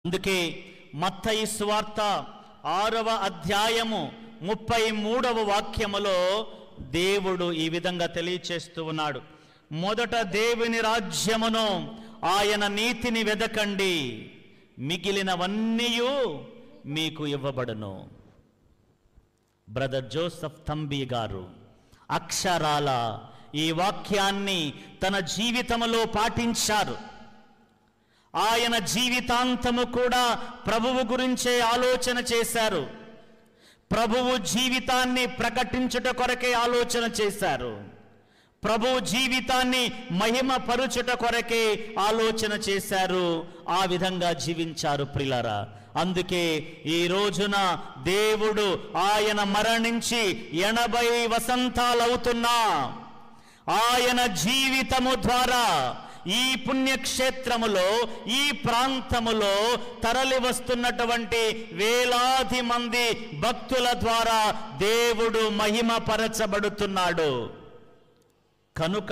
అందుకే మత్తయి సువార్త 6వ అధ్యాయము 33వ వాక్యములో దేవుడు ఈ విధంగా తెలియచేస్తూ ఉన్నాడు. మొదట దేవుని రాజ్యమును ఆయన నీతిని వెదకండి, మిగిలినవన్నీ మీకు ఇవ్వబడును. బ్రదర్ జోసెఫ్ తంబి గారు అక్షరాల ఈ వాక్యాన్ని తన జీవితంలో పాటించారు. ఆయన జీవితాంతము కూడా ప్రభువు గురించే ఆలోచన చేశారు. ప్రభువు జీవితాన్ని ప్రకటించుట కొరకే ఆలోచన చేశారు. ప్రభువు జీవితాన్ని మహిమపరుచుట కొరకే ఆలోచన చేశారు. ఆ విధంగా జీవించారు ప్రియులారా. అందుకే ఈ రోజున దేవుడు ఆయన మరణించి 80 వసంతాలవుతున్నా ఆయన జీవితము ద్వారా ఈ పుణ్యక్షేత్రములో, ఈ ప్రాంతములో తరలి వస్తున్నటువంటి వేలాది మంది భక్తుల ద్వారా దేవుడు మహిమపరచబడుతున్నాడు. కనుక